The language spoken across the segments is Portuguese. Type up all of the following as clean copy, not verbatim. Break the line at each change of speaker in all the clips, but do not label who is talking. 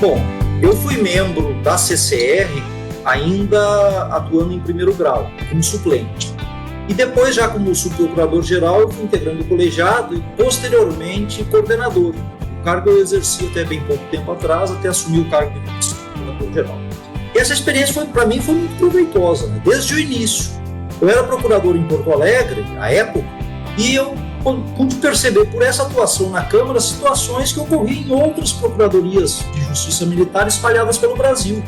Bom, eu fui membro da CCR ainda atuando em primeiro grau, como suplente. E depois, já como subprocurador-geral, eu fui integrando o colegiado e, posteriormente, coordenador. O cargo eu exerci até bem pouco tempo atrás, até assumir o cargo de subprocurador-geral. E essa experiência, para mim, foi muito proveitosa, né? Desde o início. Eu era procurador em Porto Alegre, à época, e eu pude perceber, por essa atuação na Câmara, situações que ocorriam em outras procuradorias de justiça militar espalhadas pelo Brasil.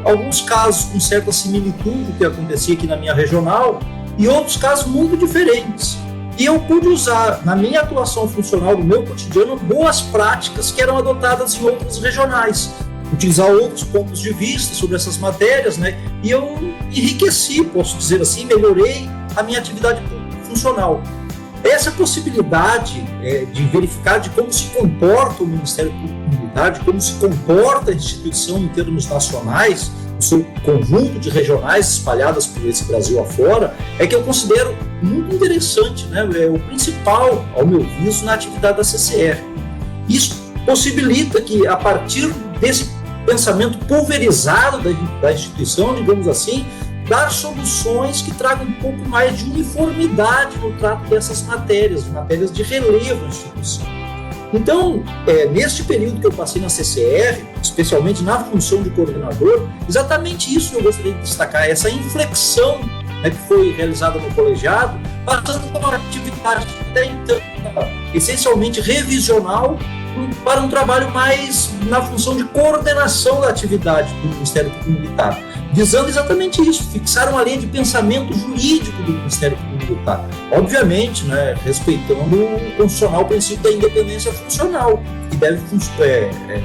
Alguns casos com certa similitude do que acontecia aqui na minha regional, e outros casos muito diferentes. E eu pude usar, na minha atuação funcional, no meu cotidiano, boas práticas que eram adotadas em outras regionais. Utilizar outros pontos de vista sobre essas matérias, né? E eu enriqueci, posso dizer assim, melhorei a minha atividade funcional. Essa possibilidade de verificar de como se comporta o Ministério Público Militar, de como se comporta a instituição em termos nacionais, o seu conjunto de regionais espalhadas por esse Brasil afora, é que eu considero muito interessante, né? É o principal, ao meu viso, na atividade da CCR. Isso possibilita que, a partir desse pensamento pulverizado da instituição, digamos assim, dar soluções que tragam um pouco mais de uniformidade no trato dessas matérias de relevo à instituição. Então, neste período que eu passei na CCR, especialmente na função de coordenador, exatamente isso que eu gostaria de destacar, essa inflexão, né, que foi realizada no colegiado, passando para uma atividade até então essencialmente revisional, para um trabalho mais na função de coordenação da atividade do Ministério Público Militar, visando exatamente isso, fixar uma linha de pensamento jurídico do Ministério Público Militar, obviamente, né, respeitando o constitucional princípio da independência funcional, que deve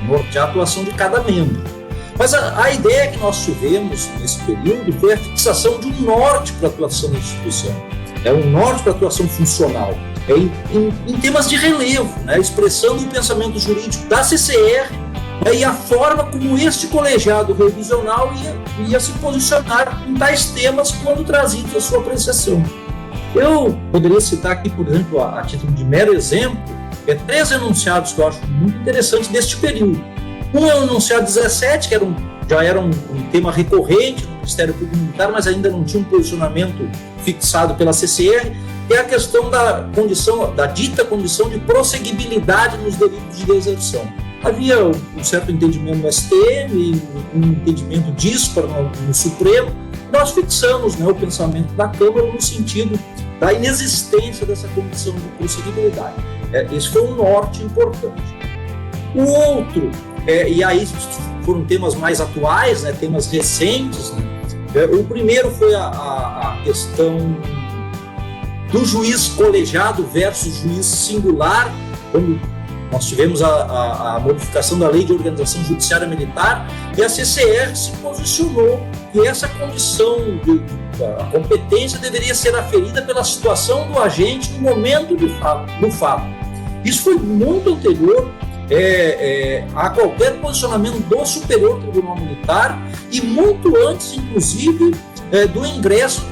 nortear a atuação de cada membro. Mas a ideia que nós tivemos nesse período foi a fixação de um norte para a atuação da instituição, um norte para a atuação funcional, em temas de relevo, né, expressando o pensamento jurídico da CCR, e a forma como este colegiado revisional ia se posicionar em tais temas quando trazidos à sua apreciação. Eu poderia citar aqui, por exemplo, a título de mero exemplo, 3 enunciados que eu acho muito interessantes deste período. Um é o enunciado 17, que já era um tema recorrente no Ministério Público Militar, mas ainda não tinha um posicionamento fixado pela CCR, que é a questão da dita condição de prosseguibilidade nos delitos de deserção. Havia um certo entendimento no STM, um entendimento disparo no Supremo. Nós fixamos, né, o pensamento da Câmara no sentido da inexistência dessa condição de prosseguibilidade. Esse foi um norte importante. O outro, e aí foram temas mais atuais, né, temas recentes, né? O primeiro foi a questão do juiz colegiado versus juiz singular, quando nós tivemos a modificação da Lei de Organização Judiciária Militar, e a CCR se posicionou que essa condição, a competência deveria ser aferida pela situação do agente no momento do fato. Isso foi muito anterior a qualquer posicionamento do Superior Tribunal Militar e muito antes, inclusive, do ingresso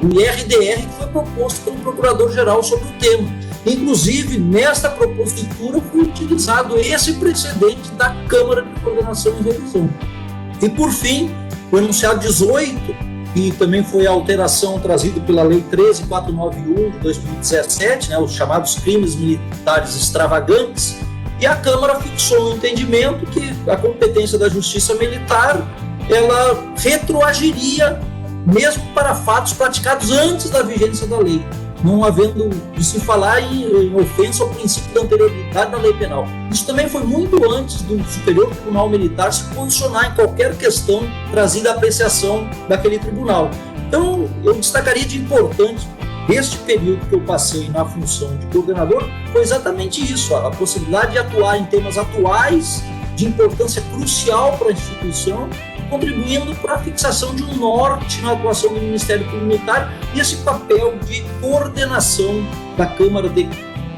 do IRDR que foi proposto pelo Procurador-Geral sobre o tema. Inclusive, nesta propositura foi utilizado esse precedente da Câmara de Coordenação e Revisão. E, por fim, o enunciado 18, que também foi a alteração trazida pela Lei 13.491 de 2017, né, os chamados crimes militares extravagantes, e a Câmara fixou no entendimento que a competência da Justiça Militar ela retroagiria mesmo para fatos praticados antes da vigência da lei, não havendo de se falar em ofensa ao princípio da anterioridade da lei penal. Isso também foi muito antes do Superior Tribunal Militar se posicionar em qualquer questão trazida à apreciação daquele tribunal. Então, eu destacaria de importante deste período que eu passei na função de coordenador foi exatamente isso, a possibilidade de atuar em temas atuais de importância crucial para a instituição, contribuindo para a fixação de um norte na atuação do Ministério Público Militar e esse papel de coordenação da Câmara de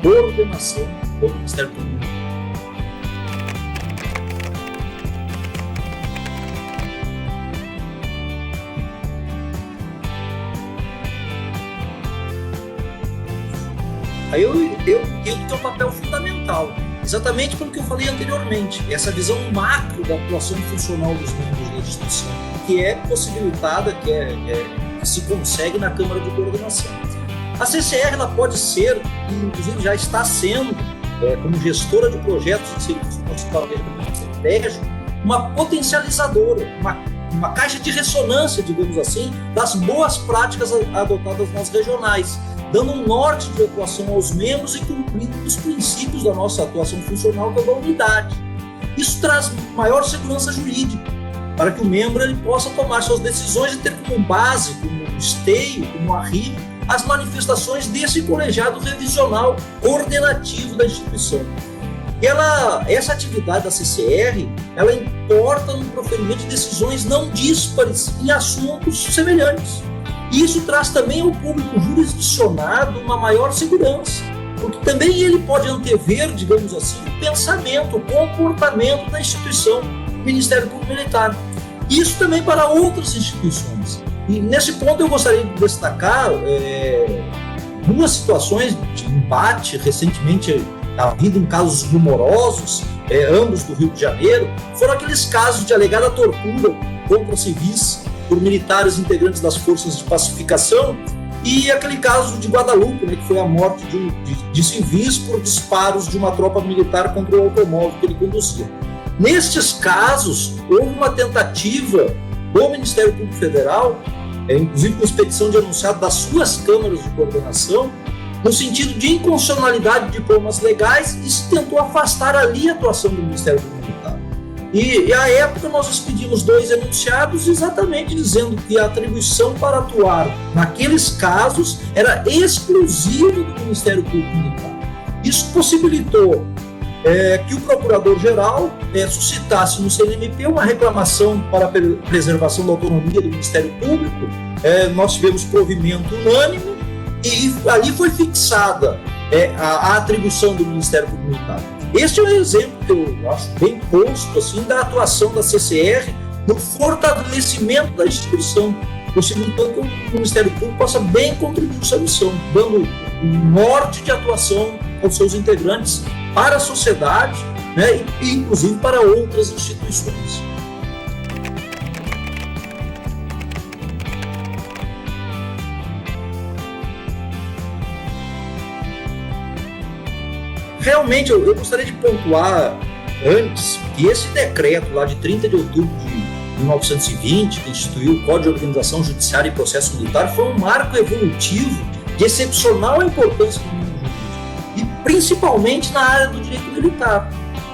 Coordenação do Ministério Público Militar. Aí eu entendo que é um papel fundamental. exatamente pelo que eu falei anteriormente, essa visão macro da atuação funcional dos membros da instituição, que é possibilitada, que se consegue na Câmara de Coordenação. A CCR ela pode ser, e inclusive já está sendo, como gestora de projetos de serviços de planejamento estratégico, uma potencializadora, uma caixa de ressonância, digamos assim, das boas práticas adotadas nas regionais, dando um norte de atuação aos membros e cumprindo os princípios da nossa atuação funcional, que é da unidade. Isso traz maior segurança jurídica, para que o membro ele possa tomar suas decisões e ter como base, como esteio, como arrimo, as manifestações desse colegiado revisional coordenativo da instituição. Essa atividade da CCR, ela importa no proferimento de decisões não díspares em assuntos semelhantes. E isso traz também ao público jurisdicionado uma maior segurança, porque também ele pode antever, digamos assim, o pensamento, o comportamento da instituição do Ministério Público Militar. Isso também para outras instituições. E nesse ponto eu gostaria de destacar duas situações de embate recentemente havido em casos rumorosos, ambos do Rio de Janeiro, foram aqueles casos de alegada tortura contra civis por militares integrantes das forças de pacificação, e aquele caso de Guadalupe, que foi a morte de civis por disparos de uma tropa militar contra o automóvel que ele conduzia. Nestes casos, houve uma tentativa do Ministério Público Federal, inclusive com expedição de enunciado das suas câmaras de coordenação, no sentido de inconstitucionalidade de diplomas legais, e se tentou afastar ali a atuação do Ministério Público Militar. E à época nós expedimos 2 enunciados exatamente dizendo que a atribuição para atuar naqueles casos era exclusiva do Ministério Público Militar. Isso possibilitou que o Procurador-Geral suscitasse no CNMP uma reclamação para a preservação da autonomia do Ministério Público. Nós tivemos provimento unânime e ali foi fixada a atribuição do Ministério Público Militar. Este é um exemplo que eu acho bem posto assim, da atuação da CCR no fortalecimento da instituição, possibilitando que o Ministério Público possa bem contribuir com essa missão, dando um norte de atuação aos seus integrantes para a sociedade, e inclusive para outras instituições. Realmente, eu gostaria de pontuar antes que esse decreto lá de 30 de outubro de 1920, que instituiu o Código de Organização Judiciária e Processo Militar, foi um marco evolutivo de excepcional importância no mundo jurídico, e principalmente na área do direito militar,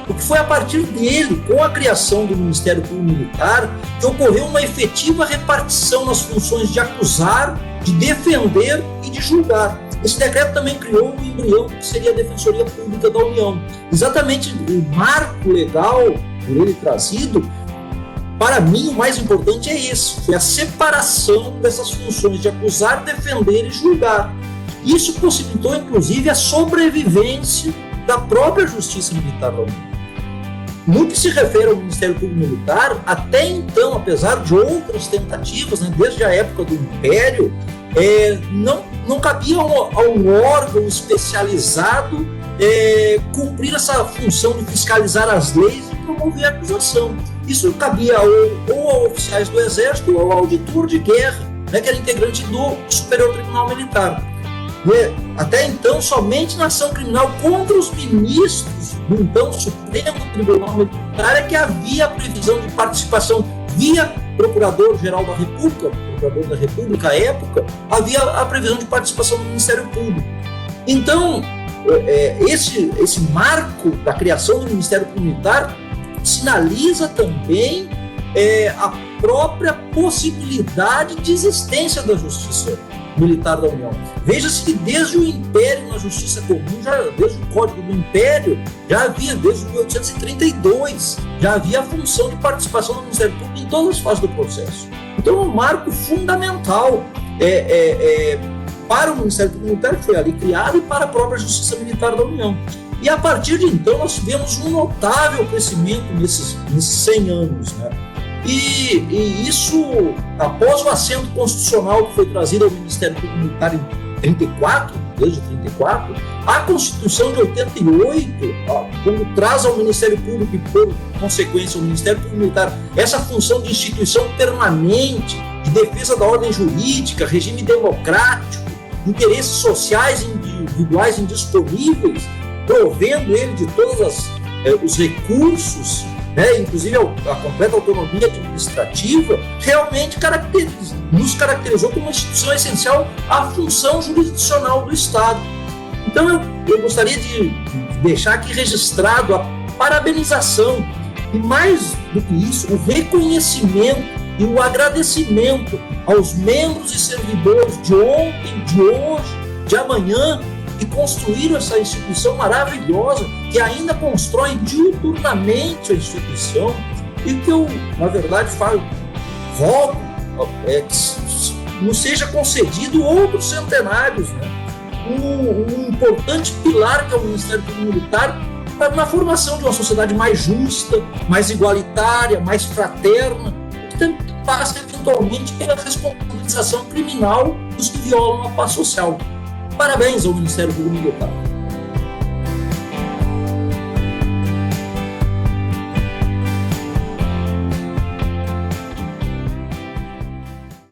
porque foi a partir dele, com a criação do Ministério Público Militar, que ocorreu uma efetiva repartição nas funções de acusar, de defender e de julgar. Esse decreto também criou um embrião que seria a Defensoria Pública da União. Exatamente o marco legal por ele trazido, para mim o mais importante é esse, foi a separação dessas funções de acusar, defender e julgar. Isso possibilitou, inclusive, a sobrevivência da própria Justiça Militar da União. No que se refere ao Ministério Público Militar, até então, apesar de outras tentativas, desde a época do Império, não cabia a um órgão especializado cumprir essa função de fiscalizar as leis e promover a acusação. Isso cabia ou a oficiais do Exército ou ao auditor de guerra, que era integrante do Superior Tribunal Militar. Até então, somente na ação criminal contra os ministros do então Supremo Tribunal Militar é que havia a previsão de participação via Procurador-Geral da República, Procurador da República à época, havia a previsão de participação do Ministério Público. Então, esse marco da criação do Ministério Público Militar sinaliza também a própria possibilidade de existência da Justiça Militar da União. Veja-se que desde o Império na Justiça Comum, desde o Código do Império, já havia, desde 1832, já havia a função de participação do Ministério Público em todas as fases do processo. Então é um marco fundamental para o Ministério Público Militar, que foi ali criado, e para a própria Justiça Militar da União. E a partir de então nós tivemos um notável crescimento nesses 100 anos, E isso, após o assento constitucional que foi trazido ao Ministério Público Militar em 34, desde 34, a Constituição de 88, quando traz ao Ministério Público e, por consequência, ao Ministério Público Militar, essa função de instituição permanente, de defesa da ordem jurídica, regime democrático, interesses sociais individuais indisponíveis, provendo ele de todos os recursos, né, inclusive a completa autonomia administrativa, realmente nos caracterizou como uma instituição essencial à função jurisdicional do Estado. Então eu gostaria de deixar aqui registrado a parabenização e, mais do que isso, o reconhecimento e o agradecimento aos membros e servidores de ontem, de hoje, de amanhã, que construíram essa instituição maravilhosa, que ainda constrói diuturnamente a instituição, e que eu, na verdade, rogo que nos seja concedido outros centenários, né? Um importante pilar que é o Ministério Público Militar na formação de uma sociedade mais justa, mais igualitária, mais fraterna, que passa eventualmente pela responsabilização criminal dos que violam a paz social. Parabéns ao Ministério Público Militar.